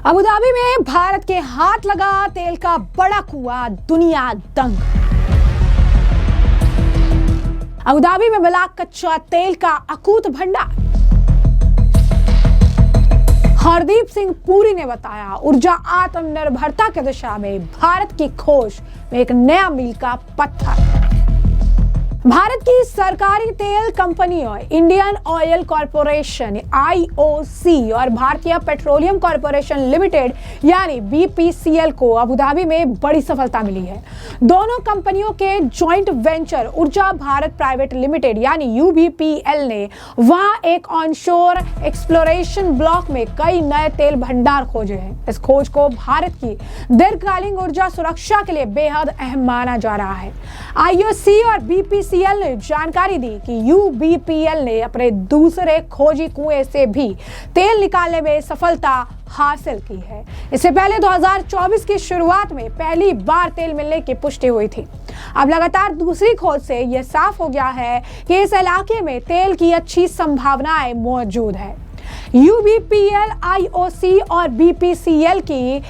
Abu Dhabi में भारत के हाथ लगा तेल का बड़ा कुआं, दुनिया दंग। अबुधाबी में मिला कच्चा तेल का अकूत भंडार। हरदीप सिंह पुरी ने बताया, ऊर्जा आत्मनिर्भरता की दिशा में भारत की खोज में एक नया मील का पत्थर। भारत की सरकारी तेल कंपनियों इंडियन ऑयल कॉरपोरेशन (IOC) और भारतीय पेट्रोलियम कॉरपोरेशन लिमिटेड यानी BPCL को अबुधाबी में बड़ी सफलता मिली है। दोनों कंपनियों के जॉइंट वेंचर ऊर्जा भारत प्राइवेट लिमिटेड यानी UBPL ने वहां एक ऑनशोर एक्सप्लोरेशन ब्लॉक में कई नए तेल भंडार खोजे हैं। इस खोज को भारत की दीर्घकालीन ऊर्जा सुरक्षा के लिए बेहद अहम माना जा रहा है। IOC और BPCL ने जानकारी दी कि UBPL ने अपने दूसरे खोजी कुएं से भी तेल निकालने में सफलता हासिल की है। इससे पहले 2024 की शुरुआत में पहली बार तेल मिलने की पुष्टि हुई थी। अब लगातार दूसरी खोज से यह साफ हो गया है कि इस इलाके में तेल की अच्छी संभावनाएं मौजूद है। UBPL, IOC और BPCL की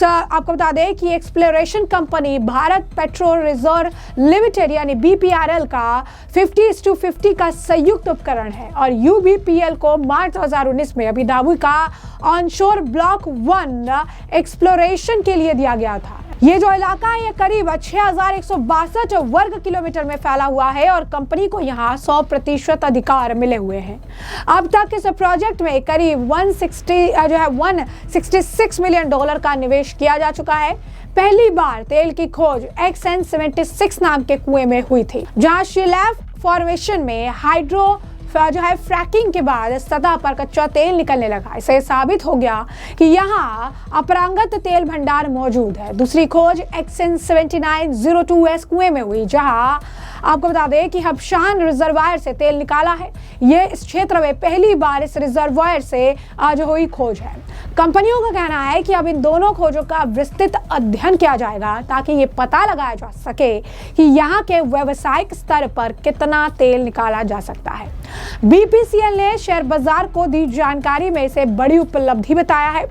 आपको बता दें कि exploration company Bharat petrol reserve limited यानी BPRL का 50:50 का संयुक्त उपकरण है और UBPL को मार्च 2019 में अबुधाबी का ऑनशोर ब्लॉक 1 एक्सप्लोरेशन के लिए दिया गया था। ये जो इलाका है ये करीब 6162 वर्ग किलोमीटर में फैला हुआ है और कंपनी को यहाँ 100% अधिकार मिले हुए हैं। अब तक इस प्रोजेक्ट में करीब 166 मिलियन डॉलर का निवेश किया जा चुका है। पहली बार तेल की खोज XN-76 नाम के कुएं में हुई थी, जहां शिलेफ फॉर्मेशन में हाइड्रो फ्रैकिंग के बाद सतह पर कच्चा तेल निकलने लगा। इससे साबित हो गया कि यहाँ अपरांगत तेल भंडार मौजूद है। दूसरी खोज XN-7902S कुएं में हुई, जहां आपको बता दें कि हबशान रिजर्वायर से तेल निकाला है। ये इस क्षेत्र में पहली बार इस रिजर्वायर से आज हुई खोज है। कंपनियों का कहना है कि अब इन दोनों खोजों का विस्तृत अध्ययन किया जाएगा ताकि ये पता लगाया जा सके कि यहाँ के व्यावसायिक स्तर पर कितना तेल निकाला जा सकता है। BPCL ने शेयर बाजार को दी जानकारी में इसे बड़ी उपलब्धि बताया है।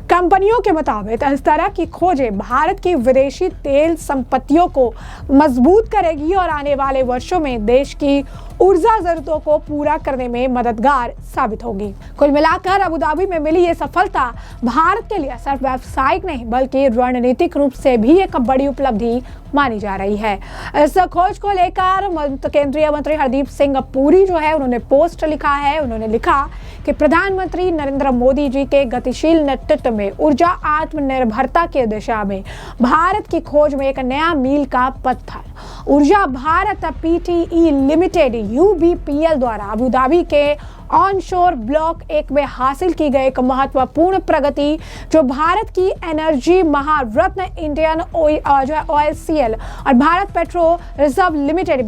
कंपनियों के मुताबिक इस तरह की खोजें भारत की विदेशी तेल संपत्तियों को मजबूत करेगी और आने वाले वर्षों में देश की ऊर्जा जरूरतों को पूरा करने में मददगार साबित होगी। कुल मिलाकर अबुधाबी में मिली ये सफलता भारत के लिए सिर्फ व्यावसायिक नहीं बल्कि रणनीतिक रूप से भी एक बड़ी उपलब्धि मानी जा रही है। इस खोज को लेकर केंद्रीय मंत्री हरदीप सिंह पुरी जो है उन्होंने पोस्ट लिखा है। उन्होंने लिखा कि प्रधानमंत्री नरेंद्र मोदी जी के गतिशील नेतृत्व में ऊर्जा आत्मनिर्भरता की दिशा में भारत की खोज में एक नया मील का पत्थर। ऊर्जा भारत PTE लिमिटेड UBPL द्वारा अबुधाबी के ऑनशोर ब्लॉक 1 में हासिल की गई एक महत्वपूर्ण प्रगति जो भारत की एनर्जी महारत्न इंडियन OIL और Bharat petrol reserve limited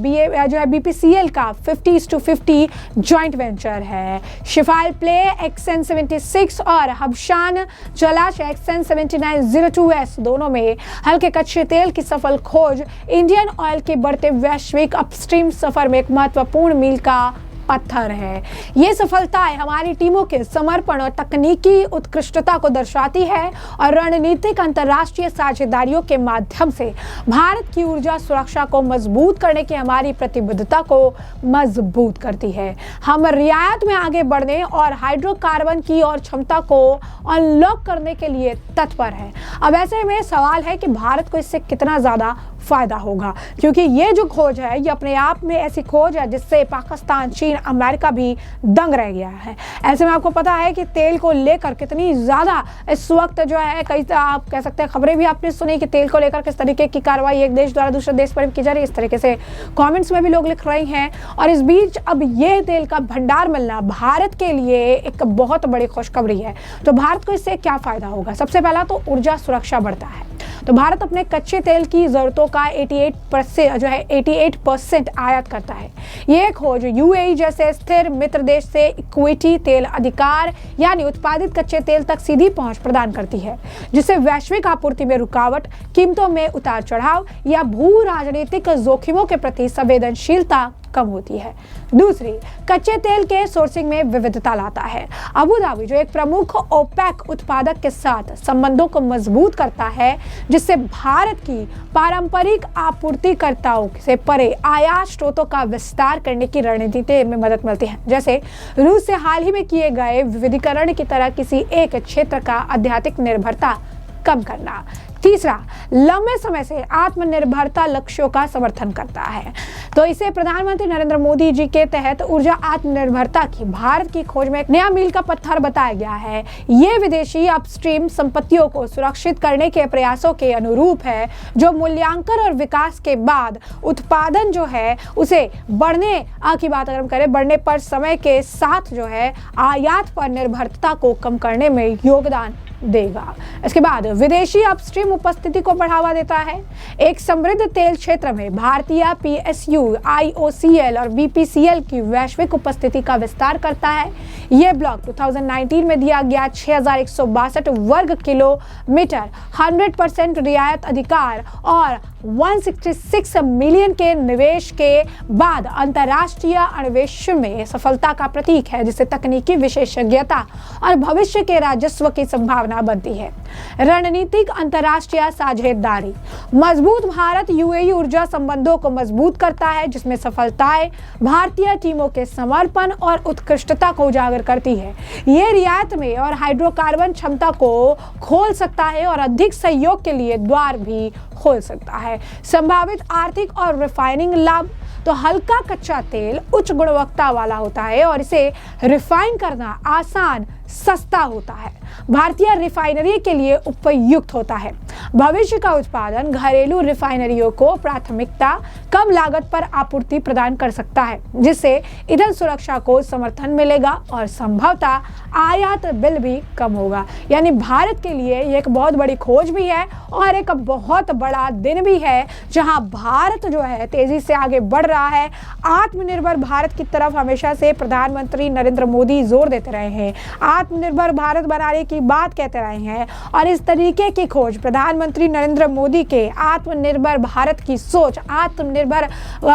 BPCL का 50:50 जॉइंट वेंचर है। शिफाल प्ले XN-76 और हबशान जलाशय XN-7902S दोनों में हल्के कच्चे तेल की सफल खोज इंडियन ऑयल के बढ़ते वैश्विक अपस्ट्रीम सफर में एक महत्वपूर्ण मील का पत्थर है। ये सफलताएं हमारी टीमों के समर्पण और तकनीकी उत्कृष्टता को दर्शाती है और रणनीतिक अंतर्राष्ट्रीय साझेदारियों के माध्यम से भारत की ऊर्जा सुरक्षा को मजबूत करने की हमारी प्रतिबद्धता को मजबूत करती है। हम रियायत में आगे बढ़ने और हाइड्रोकार्बन की और क्षमता को अनलॉक करने के लिए तत्पर है। अब ऐसे में सवाल है कि भारत को इससे कितना ज्यादा फायदा होगा, क्योंकि ये जो खोज है ये अपने आप में ऐसी खोज है जिससे पाकिस्तान, चीन, अमेरिका भी दंग रह गया है। ऐसे में आपको पता है कि तेल को लेकर कितनी ज्यादा इस वक्त जो है कई आप कह सकते हैं खबरें भी आपने सुनी कि तेल को लेकर किस तरीके की कार्रवाई एक देश द्वारा दूसरे देश पर की जा रही है। इस तरीके से कमेंट्स में भी लोग लिख रहे हैं और इस बीच अब ये तेल का भंडार मिलना भारत के लिए एक बहुत बड़ी खुशखबरी है। तो भारत को इससे क्या फायदा होगा? सबसे पहला तो ऊर्जा सुरक्षा बढ़ता है। तो भारत अपने कच्चे तेल की जरूरतों का 88% आयात करता है। ये खोज UAE जैसे स्थिर मित्र देश से इक्विटी तेल अधिकार यानी उत्पादित कच्चे तेल तक सीधी पहुंच प्रदान करती है, जिससे वैश्विक आपूर्ति में रुकावट, कीमतों में उतार चढ़ाव या भू राजनीतिक जोखिमों के प्रति संवेदनशीलता कम होती है। दूसरी, कच्चे तेल के सोर्सिंग में विविधता लाता है। अबू धाबी जो एक प्रमुख ओपेक उत्पादक के साथ संबंधों को मजबूत करता है, जिससे भारत की पारंपरिक आपूर्तिकर्ताओं से परे आयात स्रोतों का विस्तार करने की रणनीति में मदद मिलती है, जैसे रूस से हाल ही में किए गए विविधीकरण की तरह किसी एक क्षेत्र का आध्यात्मिक निर्भरता कम करना। तीसरा, लंबे समय से आत्मनिर्भरता लक्ष्यों का समर्थन करता है। तो इसे प्रधानमंत्री नरेंद्र मोदी जी के तहत ऊर्जा आत्मनिर्भरता की भारत की खोज में एक नया मील का पत्थर बताया गया है। ये विदेशी अपस्ट्रीम संपत्तियों को सुरक्षित करने के प्रयासों के अनुरूप है, जो मूल्यांकन और विकास के बाद उत्पादन जो है उसे बढ़ने की बात अगर हम करें, बढ़ने पर समय के साथ जो है आयात पर निर्भरता को कम करने में योगदान देगा। इसके बाद विदेशी अपस्ट्रीम उपस्थिति को बढ़ावा देता है। एक समृद्ध तेल क्षेत्र में भारतीय PSU, IOCL और BPCL की वैश्विक उपस्थिति का विस्तार करता है। यह ब्लॉक 2019 में दिया गया 6162 वर्ग किलोमीटर 100% रियायत अधिकार और 166 मिलियन के निवेश के बाद अंतर्राष्ट्रीय अन्वेषण में सफलता का प्रतीक है, जिससे तकनीकी विशेषज्ञता और भविष्य के राजस्व की संभावना बनती है। रणनीतिक अंतर्राष्ट्रीय साझेदारी, मजबूत भारत UAE ऊर्जा संबंधों को मजबूत करता है, जिसमें सफलताएं भारतीय टीमों के समर्पण और उत्कृष्टता को उजागर करती है। ये रियायत में और हाइड्रोकार्बन क्षमता को खोल सकता है और अधिक सहयोग के लिए द्वार भी खोल सकता है। संभावित आर्थिक और रिफाइनिंग लाभ, तो हल्का कच्चा तेल उच्च गुणवत्ता वाला होता है और इसे रिफाइन करना आसान, सस्ता होता है, भारतीय रिफाइनरी के लिए उपयुक्त होता है। भविष्य का उत्पादन घरेलू रिफाइनरियों को प्राथमिकता, कम लागत पर आपूर्ति प्रदान कर सकता है, जिससे ईंधन सुरक्षा को समर्थन मिलेगा और संभवतः आयात बिल भी कम होगा। यानी भारत के लिए ये एक बहुत बड़ी खोज भी है और एक बहुत बड़ा दिन भी है, जहां भारत जो है तेजी से आगे बढ़ रहा है। आत्मनिर्भर भारत की तरफ हमेशा से प्रधानमंत्री नरेंद्र मोदी जोर देते रहे हैं, आत्मनिर्भर भारत बनाने की बात कहते रहे हैं और इस तरीके की खोज प्रधानमंत्री नरेंद्र मोदी के आत्मनिर्भर भारत की सोच, आत्मनिर्भर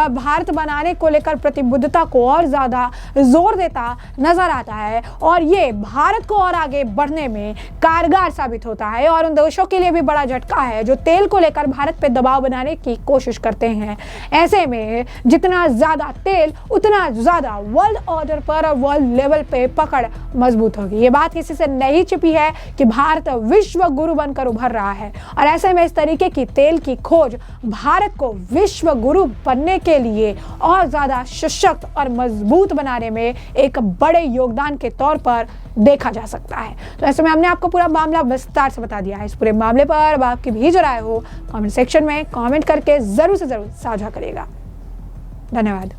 भारत बनाने को लेकर प्रतिबद्धता को और ज्यादा जोर देता नजर आता है और ये भारत को और आगे बढ़ने में कारगर साबित होता है और उन देशों के लिए भी बड़ा झटका है जो तेल को लेकर भारत पे दबाव बनाने की कोशिश करते हैं। ऐसे में जितना ज्यादा तेल उतना ज्यादा वर्ल्ड ऑर्डर पर और वर्ल्ड लेवल पे पकड़ मजबूत होगी। ये बात किसी से नहीं छिपी है कि भारत विश्व गुरु बनकर उभर रहा है और ऐसे में इस तरीके की तेल की खोज भारत को विश्व गुरु बनने के लिए और ज्यादा सशक्त और मजबूत बनाने में एक बड़े योगदान के तौर पर देखा जा सकता है। तो ऐसे में हमने आपको पूरा मामला विस्तार से बता दिया है। इस पूरे मामले पर अब आपकी भी जो राय हो कमेंट सेक्शन में कमेंट करके जरूर से जरूर साझा करेगा। धन्यवाद।